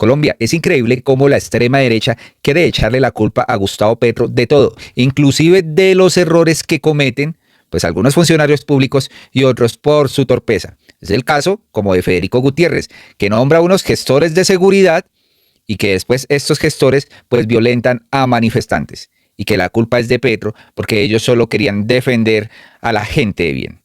Colombia, es increíble cómo la extrema derecha quiere echarle la culpa a Gustavo Petro de todo, inclusive de los errores que cometen pues algunos funcionarios públicos y otros por su torpeza. Es el caso como de Federico Gutiérrez, que nombra unos gestores de seguridad y que después estos gestores pues violentan a manifestantes y que la culpa es de Petro porque ellos solo querían defender a la gente de bien.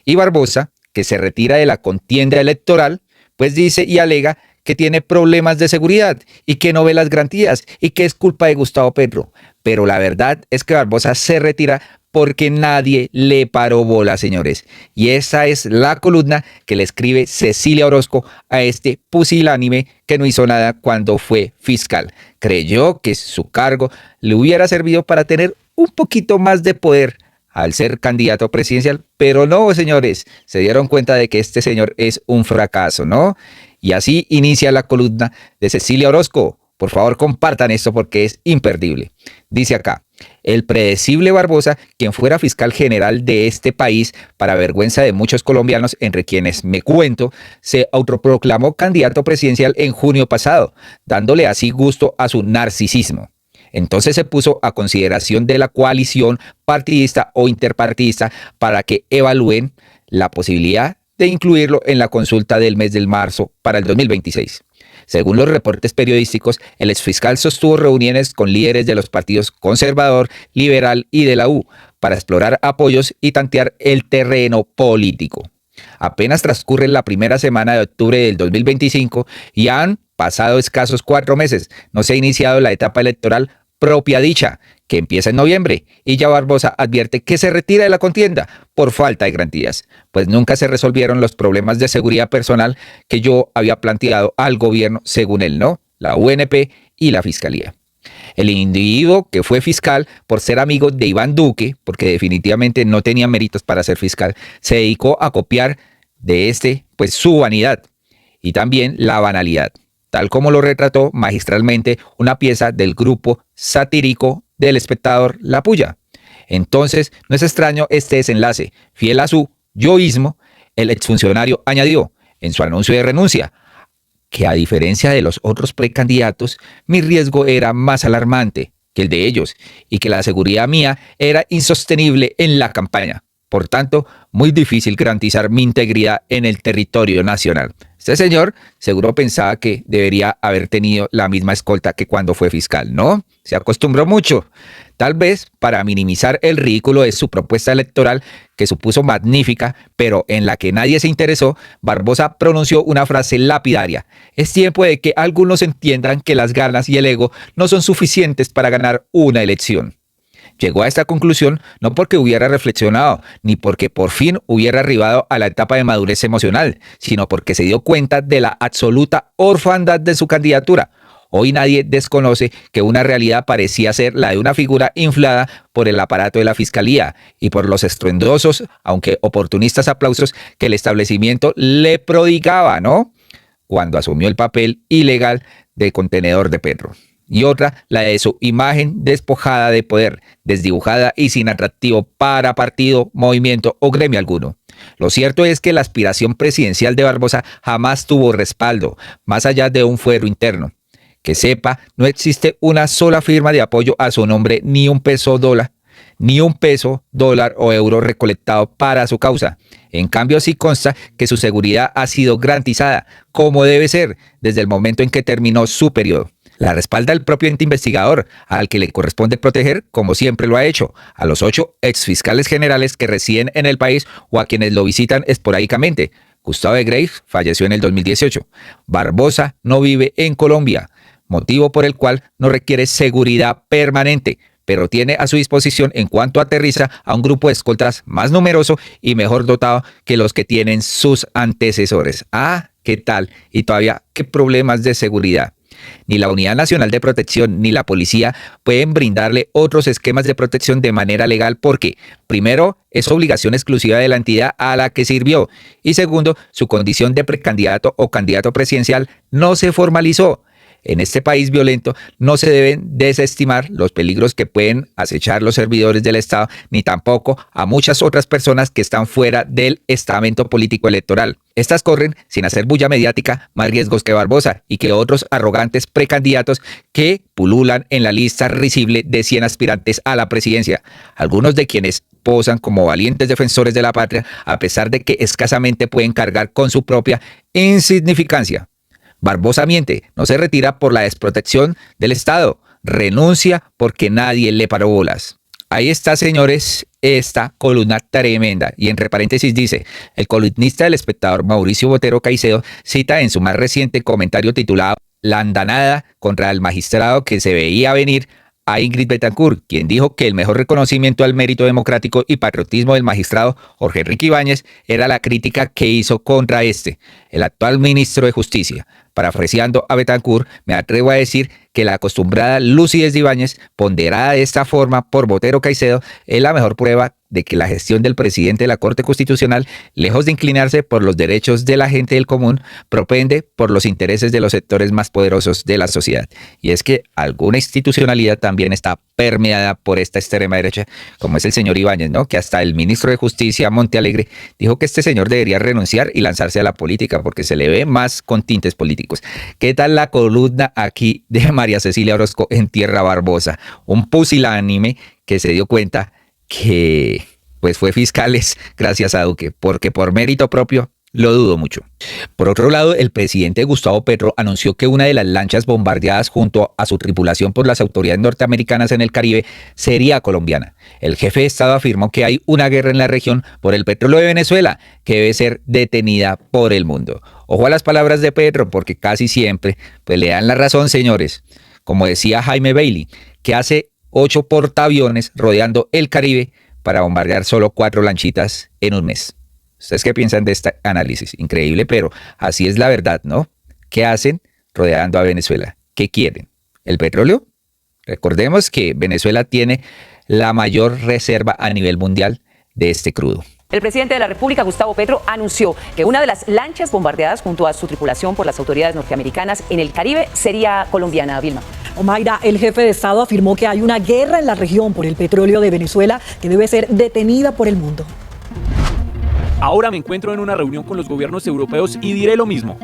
Y Barbosa, que se retira de la contienda electoral, pues dice y alega que tiene problemas de seguridad y que no ve las garantías y que es culpa de Gustavo Petro. Pero la verdad es que Barbosa se retira porque nadie le paró bola, señores. Y esa es la columna que le escribe Cecilia Orozco a este pusilánime que no hizo nada cuando fue fiscal. Creyó que su cargo le hubiera servido para tener un poquito más de poder al ser candidato presidencial, pero no, señores, se dieron cuenta de que este señor es un fracaso, ¿no? Y así inicia la columna de Cecilia Orozco. Por favor, compartan esto porque es imperdible. Dice acá: el predecible Barbosa, quien fuera fiscal general de este país, para vergüenza de muchos colombianos, entre quienes me cuento, se autoproclamó candidato presidencial en junio pasado, dándole así gusto a su narcisismo. Entonces se puso a consideración de la coalición partidista o interpartidista para que evalúen la posibilidad de incluirlo en la consulta del mes de marzo para el 2026. Según los reportes periodísticos, el exfiscal sostuvo reuniones con líderes de los partidos conservador, liberal y de la U para explorar apoyos y tantear el terreno político. Apenas transcurre la primera semana de octubre del 2025 y han pasado escasos 4 meses. No se ha iniciado la etapa electoral propia dicha, que empieza en noviembre, y ya Barbosa advierte que se retira de la contienda por falta de garantías, pues nunca se resolvieron los problemas de seguridad personal que yo había planteado al gobierno, según él, ¿no? La UNP y la Fiscalía. El individuo que fue fiscal por ser amigo de Iván Duque, porque definitivamente no tenía méritos para ser fiscal, se dedicó a copiar de pues su vanidad y también la banalidad, tal como lo retrató magistralmente una pieza del grupo satírico del Espectador La Puya. Entonces, no es extraño este desenlace. Fiel a su yoísmo, el exfuncionario añadió en su anuncio de renuncia que, a diferencia de los otros precandidatos, mi riesgo era más alarmante que el de ellos y que la seguridad mía era insostenible en la campaña. Por tanto, muy difícil garantizar mi integridad en el territorio nacional. Este señor seguro pensaba que debería haber tenido la misma escolta que cuando fue fiscal, ¿no? Se acostumbró mucho. Tal vez para minimizar el ridículo de su propuesta electoral, que supuso magnífica, pero en la que nadie se interesó, Barbosa pronunció una frase lapidaria: es tiempo de que algunos entiendan que las ganas y el ego no son suficientes para ganar una elección. Llegó a esta conclusión no porque hubiera reflexionado, ni porque por fin hubiera arribado a la etapa de madurez emocional, sino porque se dio cuenta de la absoluta orfandad de su candidatura. Hoy nadie desconoce que una realidad parecía ser la de una figura inflada por el aparato de la Fiscalía y por los estruendosos, aunque oportunistas aplausos que el establecimiento le prodigaba, ¿no?, cuando asumió el papel ilegal de contenedor de Petro. Y otra, la de su imagen despojada de poder, desdibujada y sin atractivo para partido, movimiento o gremio alguno. Lo cierto es que la aspiración presidencial de Barbosa jamás tuvo respaldo, más allá de un fuero interno. Que sepa, no existe una sola firma de apoyo a su nombre, ni un peso dólar o euro recolectado para su causa. En cambio, sí consta que su seguridad ha sido garantizada, como debe ser, desde el momento en que terminó su periodo. La respalda el propio ente investigador, al que le corresponde proteger, como siempre lo ha hecho, a los 8 exfiscales generales que residen en el país o a quienes lo visitan esporádicamente. Gustavo de Graves falleció en el 2018. Barbosa no vive en Colombia, motivo por el cual no requiere seguridad permanente, pero tiene a su disposición, en cuanto aterriza, a un grupo de escoltas más numeroso y mejor dotado que los que tienen sus antecesores. Ah, ¿qué tal? Y todavía, ¿qué problemas de seguridad? Ni la Unidad Nacional de Protección ni la policía pueden brindarle otros esquemas de protección de manera legal porque, primero, es obligación exclusiva de la entidad a la que sirvió y segundo, su condición de precandidato o candidato presidencial no se formalizó. En este país violento no se deben desestimar los peligros que pueden acechar los servidores del Estado, ni tampoco a muchas otras personas que están fuera del estamento político electoral. Estas corren, sin hacer bulla mediática, más riesgos que Barbosa y que otros arrogantes precandidatos que pululan en la lista risible de 100 aspirantes a la presidencia, algunos de quienes posan como valientes defensores de la patria, a pesar de que escasamente pueden cargar con su propia insignificancia. Barbosa miente, no se retira por la desprotección del Estado, renuncia porque nadie le paró bolas. Ahí está, señores, esta columna tremenda. Y entre paréntesis dice, el columnista del Espectador Mauricio Botero Caicedo cita en su más reciente comentario titulado La andanada contra el magistrado que se veía venir a Ingrid Betancourt, quien dijo que el mejor reconocimiento al mérito democrático y patriotismo del magistrado Jorge Enrique Ibáñez era la crítica que hizo contra el actual ministro de Justicia. Parafraseando a Betancourt, me atrevo a decir que la acostumbrada lucidez de Ibáñez, ponderada de esta forma por Botero Caicedo, es la mejor prueba de que la gestión del presidente de la Corte Constitucional, lejos de inclinarse por los derechos de la gente del común, propende por los intereses de los sectores más poderosos de la sociedad. Y es que alguna institucionalidad también está permeada por esta extrema derecha, como es el señor Ibáñez, ¿no? Que hasta el ministro de Justicia, Montealegre, dijo que este señor debería renunciar y lanzarse a la política porque se le ve más con tintes políticos. ¿Qué tal la columna aquí de María Cecilia Orozco en Tierra Barbosa? Un pusilánime que se dio cuenta que pues fue fiscales gracias a Duque, porque por mérito propio lo dudo mucho. Por otro lado, el presidente Gustavo Petro anunció que una de las lanchas bombardeadas junto a su tripulación por las autoridades norteamericanas en el Caribe sería colombiana. El jefe de Estado afirmó que hay una guerra en la región por el petróleo de Venezuela que debe ser detenida por el mundo. Ojo a las palabras de Petro, porque casi siempre pues, le dan la razón, señores. Como decía Jaime Bailey, que hace 8 portaaviones rodeando el Caribe para bombardear solo 4 lanchitas en un mes. ¿Ustedes qué piensan de este análisis? Increíble, pero así es la verdad, ¿no? ¿Qué hacen rodeando a Venezuela? ¿Qué quieren? ¿El petróleo? Recordemos que Venezuela tiene la mayor reserva a nivel mundial de este crudo. El presidente de la República, Gustavo Petro, anunció que una de las lanchas bombardeadas junto a su tripulación por las autoridades norteamericanas en el Caribe sería colombiana, Vilma. Omaira, el jefe de Estado afirmó que hay una guerra en la región por el petróleo de Venezuela que debe ser detenida por el mundo. Ahora me encuentro en una reunión con los gobiernos europeos y diré lo mismo.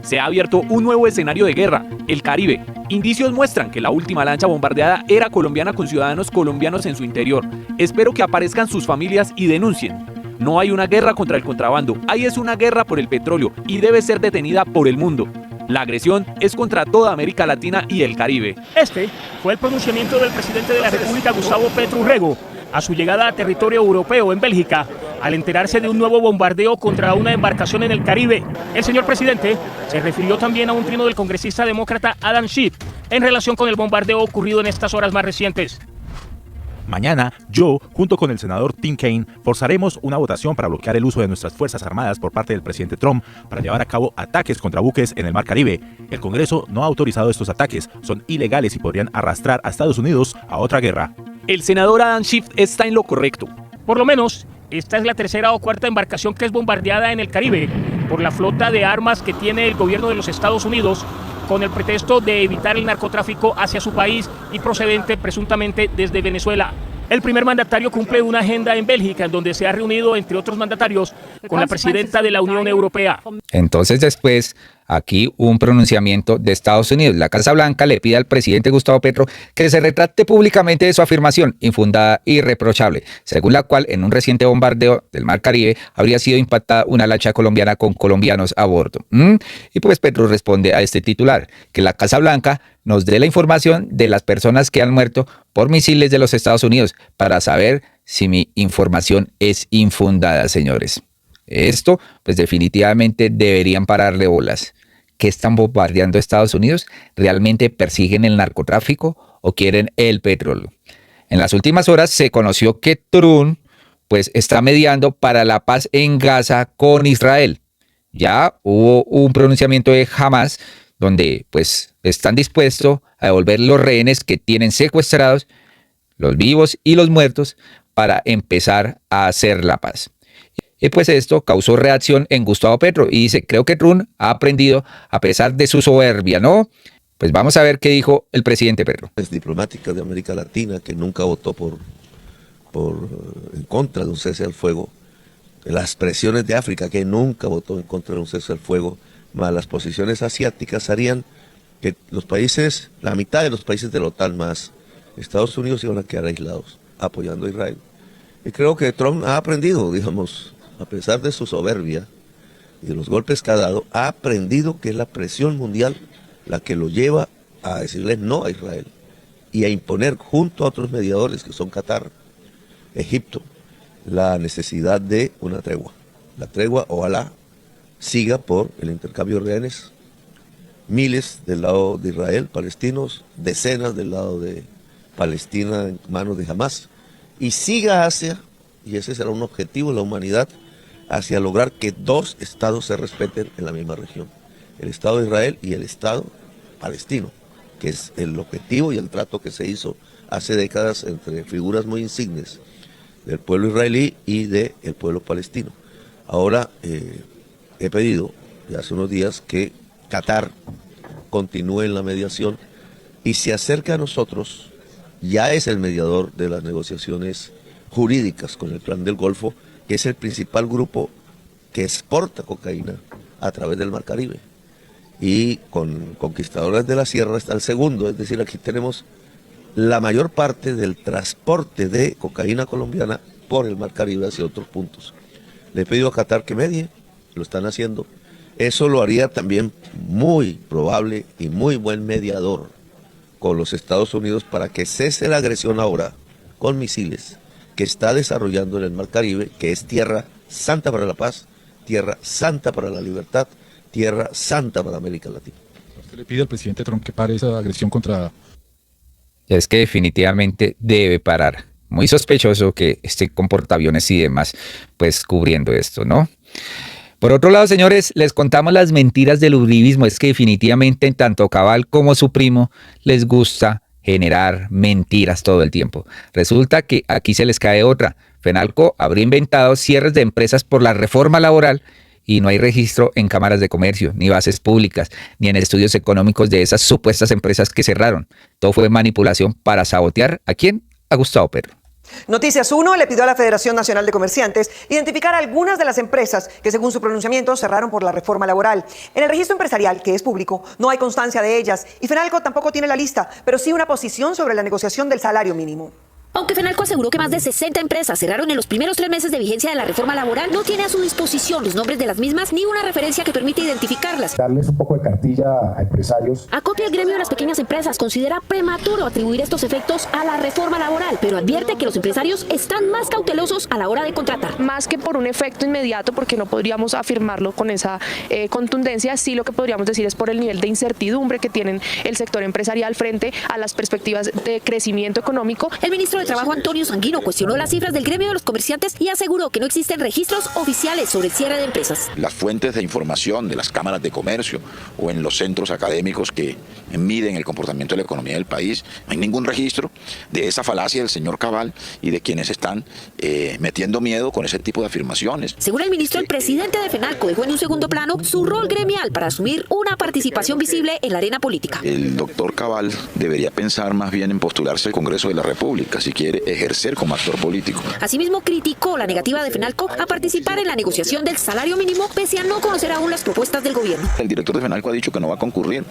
Se ha abierto un nuevo escenario de guerra, el Caribe. Indicios muestran que la última lancha bombardeada era colombiana con ciudadanos colombianos en su interior. Espero que aparezcan sus familias y denuncien. No hay una guerra contra el contrabando, ahí es una guerra por el petróleo y debe ser detenida por el mundo. La agresión es contra toda América Latina y el Caribe. Este fue el pronunciamiento del presidente de la República, Gustavo Petro Urrego, a su llegada a territorio europeo en Bélgica, al enterarse de un nuevo bombardeo contra una embarcación en el Caribe. El señor presidente se refirió también a un trino del congresista demócrata Adam Schiff en relación con el bombardeo ocurrido en estas horas más recientes. Mañana, yo, junto con el senador Tim Kaine, forzaremos una votación para bloquear el uso de nuestras Fuerzas Armadas por parte del presidente Trump para llevar a cabo ataques contra buques en el Mar Caribe. El Congreso no ha autorizado estos ataques, son ilegales y podrían arrastrar a Estados Unidos a otra guerra. El senador Adam Schiff está en lo correcto. Por lo menos, esta es la tercera o cuarta embarcación que es bombardeada en el Caribe por la flota de armas que tiene el gobierno de los Estados Unidos con el pretexto de evitar el narcotráfico hacia su país y procedente presuntamente desde Venezuela. El primer mandatario cumple una agenda en Bélgica en donde se ha reunido, entre otros mandatarios, con la presidenta de la Unión Europea. Entonces después, aquí un pronunciamiento de Estados Unidos. La Casa Blanca le pide al presidente Gustavo Petro que se retracte públicamente de su afirmación infundada e irreprochable, según la cual en un reciente bombardeo del Mar Caribe habría sido impactada una lancha colombiana con colombianos a bordo. Y pues Petro responde a este titular, que la Casa Blanca nos dé la información de las personas que han muerto por misiles de los Estados Unidos para saber si mi información es infundada, señores. Esto, pues definitivamente deberían pararle bolas. ¿Qué están bombardeando Estados Unidos? ¿Realmente persiguen el narcotráfico o quieren el petróleo? En las últimas horas se conoció que Trump pues está mediando para la paz en Gaza con Israel. Ya hubo un pronunciamiento de Hamas donde pues están dispuestos a devolver los rehenes que tienen secuestrados, los vivos y los muertos, para empezar a hacer la paz. Y pues esto causó reacción en Gustavo Petro y dice, creo que Trump ha aprendido a pesar de su soberbia, ¿no? Pues vamos a ver qué dijo el presidente Petro. Diplomática de América Latina que nunca votó en contra de un cese al fuego, las presiones de África que nunca votó en contra de un cese al fuego, más las posiciones asiáticas harían que los países, la mitad de los países de la OTAN más Estados Unidos iban a quedar aislados apoyando a Israel. Y creo que Trump ha aprendido, digamos, a pesar de su soberbia y de los golpes que ha dado, ha aprendido que es la presión mundial la que lo lleva a decirle no a Israel y a imponer junto a otros mediadores que son Qatar, Egipto, la necesidad de una tregua. La tregua, ojalá, siga por el intercambio de rehenes, miles del lado de Israel, palestinos, decenas del lado de Palestina en manos de Hamas, y siga hacia, y ese será un objetivo de la humanidad, hacia lograr que dos estados se respeten en la misma región, el Estado de Israel y el Estado palestino, que es el objetivo y el trato que se hizo hace décadas entre figuras muy insignes del pueblo israelí y del pueblo palestino. Ahora he pedido, ya hace unos días, que Qatar continúe en la mediación y se acerque a nosotros, ya es el mediador de las negociaciones jurídicas con el Plan del Golfo, que es el principal grupo que exporta cocaína a través del Mar Caribe. Y con Conquistadores de la Sierra está el segundo, es decir, aquí tenemos la mayor parte del transporte de cocaína colombiana por el Mar Caribe hacia otros puntos. Le he pedido a Qatar que medie, lo están haciendo. Eso lo haría también muy probable y muy buen mediador con los Estados Unidos para que cese la agresión ahora con misiles que está desarrollando en el Mar Caribe, que es tierra santa para la paz, tierra santa para la libertad, tierra santa para América Latina. ¿Usted le pide al presidente Trump que pare esa agresión contra...? Es que definitivamente debe parar. Muy sospechoso que esté con portaaviones y demás, pues cubriendo esto, ¿no? Por otro lado, señores, les contamos las mentiras del uribismo. Es que definitivamente tanto Cabal como su primo les gusta generar mentiras todo el tiempo. Resulta que aquí se les cae otra. Fenalco habría inventado cierres de empresas por la reforma laboral y no hay registro en cámaras de comercio, ni bases públicas, ni en estudios económicos de esas supuestas empresas que cerraron. Todo fue manipulación para sabotear ¿a quién? A Gustavo Petro. Noticias 1 le pidió a la Federación Nacional de Comerciantes identificar algunas de las empresas que, según su pronunciamiento, cerraron por la reforma laboral. En el registro empresarial, que es público, no hay constancia de ellas y Fenalco tampoco tiene la lista, pero sí una posición sobre la negociación del salario mínimo. Aunque Fenalco aseguró que más de 60 empresas cerraron en los primeros 3 meses de vigencia de la reforma laboral, no tiene a su disposición los nombres de las mismas ni una referencia que permite identificarlas. Darles un poco de cartilla a empresarios. Acopia el gremio de las pequeñas empresas considera prematuro atribuir estos efectos a la reforma laboral, pero advierte que los empresarios están más cautelosos a la hora de contratar. Más que por un efecto inmediato, porque no podríamos afirmarlo con esa contundencia, sí lo que podríamos decir es por el nivel de incertidumbre que tienen el sector empresarial frente a las perspectivas de crecimiento económico. El ministro de Trabajo, Antonio Sanguino, cuestionó las cifras del gremio de los comerciantes y aseguró que no existen registros oficiales sobre el cierre de empresas. Las fuentes de información de las cámaras de comercio o en los centros académicos que miden el comportamiento de la economía del país, no hay ningún registro de esa falacia del señor Cabal y de quienes están metiendo miedo con ese tipo de afirmaciones. Según el ministro, el presidente de Fenalco dejó en un segundo plano su rol gremial para asumir una participación visible en la arena política. El doctor Cabal debería pensar más bien en postularse al Congreso de la República si quiere ejercer como actor político. Asimismo, criticó la negativa de Fenalco a participar en la negociación del salario mínimo, pese a no conocer aún las propuestas del gobierno. El director de Fenalco ha dicho que no va a concurrir,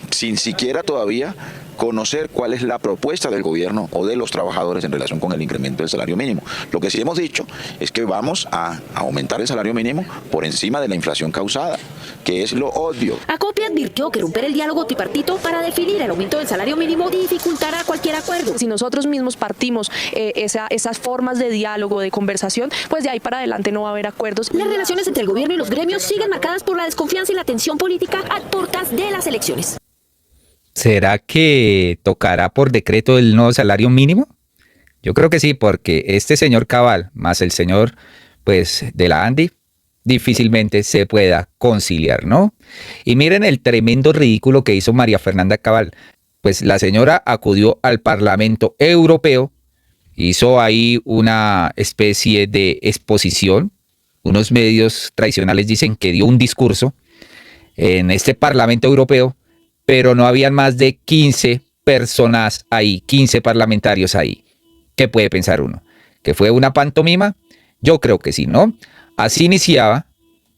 sin siquiera todavía conocer cuál es la propuesta del gobierno o de los trabajadores en relación con el incremento del salario mínimo. Lo que sí hemos dicho es que vamos a aumentar el salario mínimo por encima de la inflación causada, que es lo obvio. Acopia advirtió que romper el diálogo tripartito para definir el aumento del salario mínimo dificultará cualquier acuerdo. Si nosotros mismos partimos esas formas de diálogo, de conversación, pues de ahí para adelante no va a haber acuerdos. Las relaciones entre el gobierno y los gremios siguen marcadas por la desconfianza y la tensión política a puertas de las elecciones. ¿Será que tocará por decreto el nuevo salario mínimo? Yo creo que sí, porque este señor Cabal más el señor pues de la ANDI difícilmente se pueda conciliar, ¿no? Y miren el tremendo ridículo que hizo María Fernanda Cabal. Pues la señora acudió al Parlamento Europeo, hizo ahí una especie de exposición. Unos medios tradicionales dicen que dio un discurso en este Parlamento Europeo, pero no habían más de 15 personas ahí, 15 parlamentarios ahí. ¿Qué puede pensar uno? ¿Que fue una pantomima? Yo creo que sí, ¿no? Así iniciaba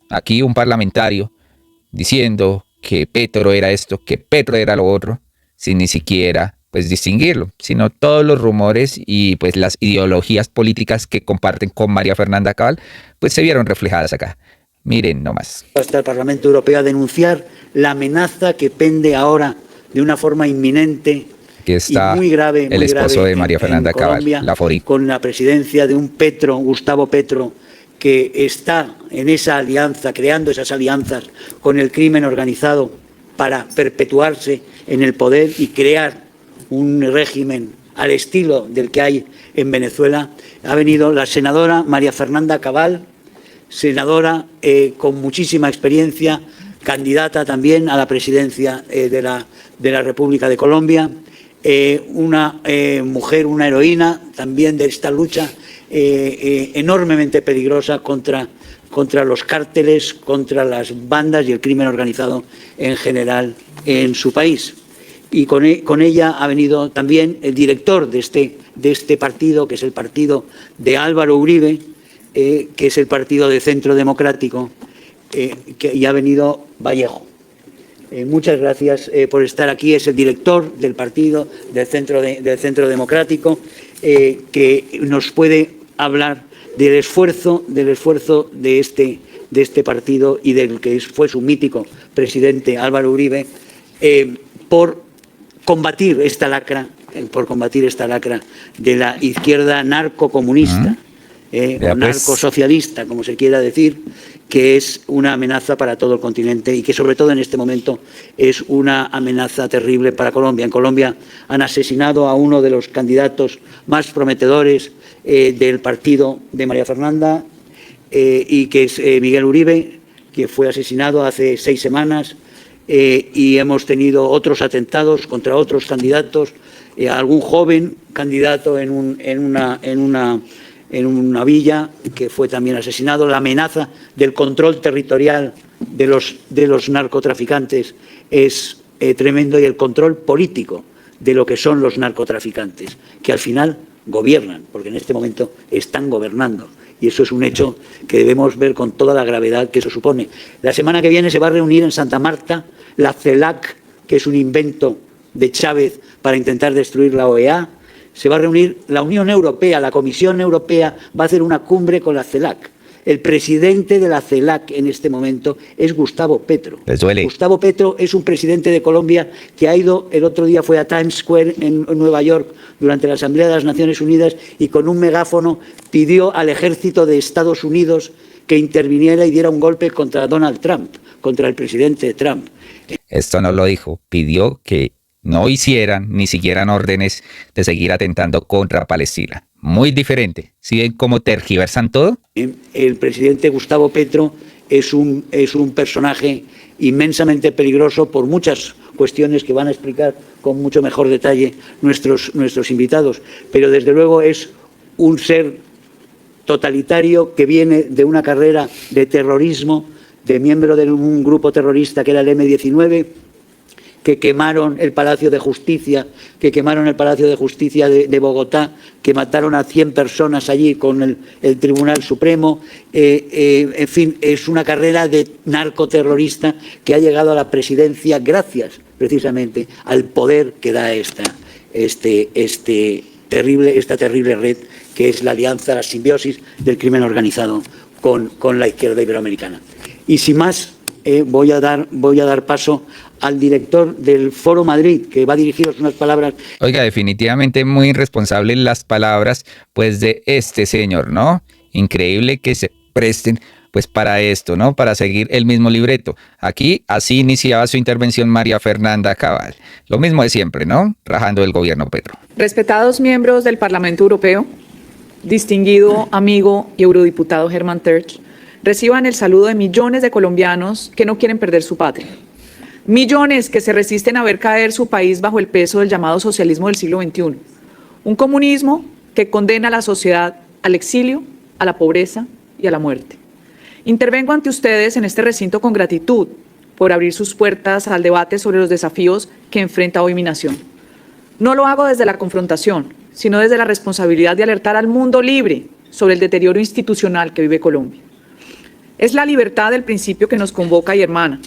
aquí un parlamentario diciendo que Petro era esto, que Petro era lo otro, sin ni siquiera pues distinguirlo, sino todos los rumores y pues las ideologías políticas que comparten con María Fernanda Cabal, pues se vieron reflejadas acá. Miren nomás. Hasta el Parlamento Europeo a denunciar la amenaza que pende ahora de una forma inminente. Aquí está y muy grave, el esposo de María Fernanda Cabal, Lafori. Con la presidencia de un Petro, Gustavo Petro, que está en esa alianza, creando esas alianzas con el crimen organizado para perpetuarse en el poder y crear un régimen al estilo del que hay en Venezuela. Ha venido la senadora María Fernanda Cabal, senadora con muchísima experiencia, candidata también a la presidencia de la República de Colombia, una mujer, una heroína también de esta lucha enormemente peligrosa contra los cárteles, contra las bandas y el crimen organizado en general en su país. Y con ella ha venido también el director de este partido, que es el partido de Álvaro Uribe, que es el partido de Centro Democrático, y ha venido Vallejo. Muchas gracias por estar aquí. Es el director del partido del Centro Democrático, que nos puede hablar del esfuerzo de este partido y del que fue su mítico presidente Álvaro Uribe, por combatir esta lacra de la izquierda narcocomunista, o narcosocialista, como se quiera decir, que es una amenaza para todo el continente y que sobre todo en este momento es una amenaza terrible para Colombia. En Colombia han asesinado a uno de los candidatos más prometedores del partido de María Fernanda, y que es Miguel Uribe, que fue asesinado hace 6 semanas, y hemos tenido otros atentados contra otros candidatos, algún joven candidato en una villa que fue también asesinado. La amenaza del control territorial de los narcotraficantes es tremendo, y el control político de lo que son los narcotraficantes, que al final gobiernan, porque en este momento están gobernando. Y eso es un hecho que debemos ver con toda la gravedad que eso supone. La semana que viene se va a reunir en Santa Marta la CELAC, que es un invento de Chávez para intentar destruir la OEA. Se va a reunir la Unión Europea, la Comisión Europea va a hacer una cumbre con la CELAC. El presidente de la CELAC en este momento es Gustavo Petro. Les duele. Gustavo Petro es un presidente de Colombia que ha ido, el otro día fue a Times Square en Nueva York durante la Asamblea de las Naciones Unidas, y con un megáfono pidió al ejército de Estados Unidos que interviniera y diera un golpe contra Donald Trump, contra el presidente Trump. Esto no lo dijo, pidió que no hicieran ni siguieran órdenes de seguir atentando contra Palestina. Muy diferente. ¿Sí ven cómo tergiversan todo? El presidente Gustavo Petro es un personaje inmensamente peligroso por muchas cuestiones que van a explicar con mucho mejor detalle nuestros invitados. Pero desde luego es un ser totalitario que viene de una carrera de terrorismo, de miembro de un grupo terrorista que era el M-19, que quemaron el Palacio de Justicia, de Bogotá, que mataron a 100 personas allí con el Tribunal Supremo. En fin, es una carrera de narcoterrorista que ha llegado a la presidencia gracias precisamente al poder que da esta terrible red, que es la alianza, la simbiosis del crimen organizado con la izquierda iberoamericana. Y sin más, voy a dar paso al director del Foro Madrid, que va a dirigiros unas palabras. Oiga, definitivamente muy irresponsables las palabras pues de este señor, ¿no? Increíble que se presten pues para esto, ¿no? Para seguir el mismo libreto. Aquí así iniciaba su intervención María Fernanda Cabal. Lo mismo de siempre, ¿no? Rajando del gobierno Petro. Respetados miembros del Parlamento Europeo, distinguido amigo y eurodiputado Herman Tertsch, reciban el saludo de millones de colombianos que no quieren perder su patria. Millones que se resisten a ver caer su país bajo el peso del llamado socialismo del siglo XXI. Un comunismo que condena a la sociedad al exilio, a la pobreza y a la muerte. Intervengo ante ustedes en este recinto con gratitud, por abrir sus puertas al debate sobre los desafíos que enfrenta hoy mi nación. No lo hago desde la confrontación, sino desde la responsabilidad de alertar al mundo libre sobre el deterioro institucional que vive Colombia. Es la libertad del principio que nos convoca y hermana.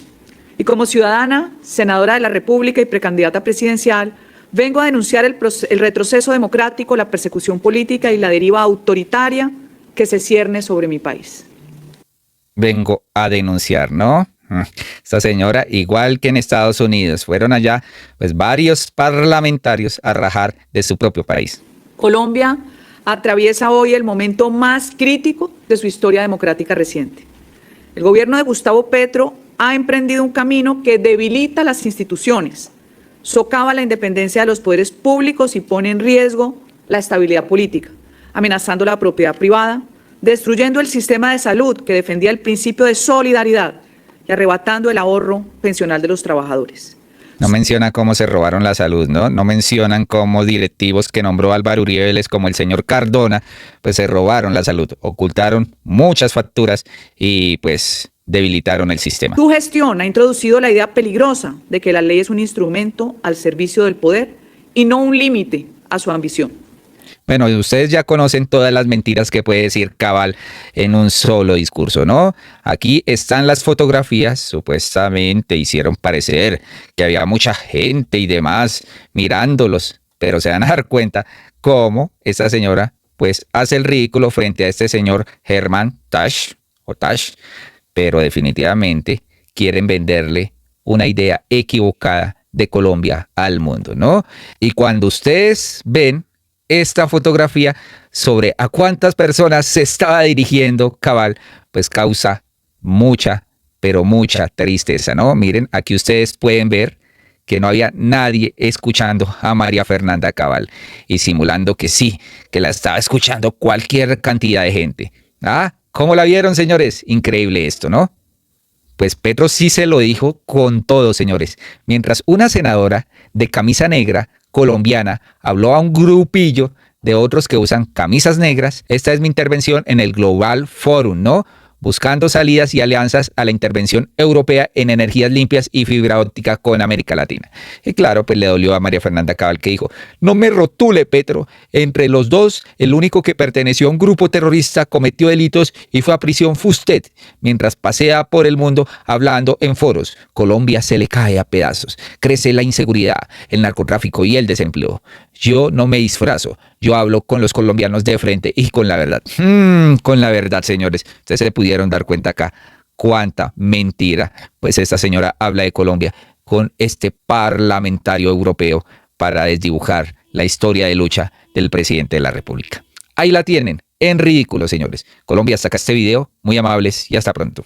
Y como ciudadana, senadora de la República y precandidata presidencial, vengo a denunciar el retroceso democrático, la persecución política y la deriva autoritaria que se cierne sobre mi país. Vengo a denunciar, ¿no? Esta señora, igual que en Estados Unidos, fueron allá pues varios parlamentarios a rajar de su propio país. Colombia atraviesa hoy el momento más crítico de su historia democrática reciente. El gobierno de Gustavo Petro ha emprendido un camino que debilita las instituciones, socava la independencia de los poderes públicos y pone en riesgo la estabilidad política, amenazando la propiedad privada, destruyendo el sistema de salud que defendía el principio de solidaridad y arrebatando el ahorro pensional de los trabajadores. No menciona cómo se robaron la salud, ¿no? No mencionan cómo directivos que nombró Álvaro Uribe Vélez, como el señor Cardona, pues se robaron la salud, ocultaron muchas facturas y pues debilitaron el sistema. Su gestión ha introducido la idea peligrosa de que la ley es un instrumento al servicio del poder y no un límite a su ambición. Bueno, ustedes ya conocen todas las mentiras que puede decir Cabal en un solo discurso, ¿no? Aquí están las fotografías, supuestamente hicieron parecer que había mucha gente y demás mirándolos, pero se van a dar cuenta cómo esta señora pues hace el ridículo frente a este señor Herman Tasch, pero definitivamente quieren venderle una idea equivocada de Colombia al mundo, ¿no? Y cuando ustedes ven esta fotografía sobre a cuántas personas se estaba dirigiendo Cabal, pues causa mucha, pero mucha tristeza, ¿no? Miren, aquí ustedes pueden ver que no había nadie escuchando a María Fernanda Cabal y simulando que sí, que la estaba escuchando cualquier cantidad de gente. ¿Ah? ¿Cómo la vieron, señores? Increíble esto, ¿no? Pues Petro sí se lo dijo con todo, señores. Mientras una senadora de camisa negra colombiana habló a un grupillo de otros que usan camisas negras, esta es mi intervención en el Global Forum, ¿no? Buscando salidas y alianzas a la intervención europea en energías limpias y fibra óptica con América Latina. Y claro, pues le dolió a María Fernanda Cabal, que dijo: no me rotule, Petro, entre los dos, el único que perteneció a un grupo terrorista cometió delitos y fue a prisión fue usted, mientras pasea por el mundo hablando en foros. Colombia se le cae a pedazos, crece la inseguridad, el narcotráfico y el desempleo. Yo no me disfrazo, yo hablo con los colombianos de frente y con la verdad. Con la verdad, señores. Ustedes se pudieron dar cuenta acá cuánta mentira. Pues esta señora habla de Colombia con este parlamentario europeo para desdibujar la historia de lucha del presidente de la República. Ahí la tienen, en ridículo, señores. Colombia, hasta acá este video. Muy amables y hasta pronto.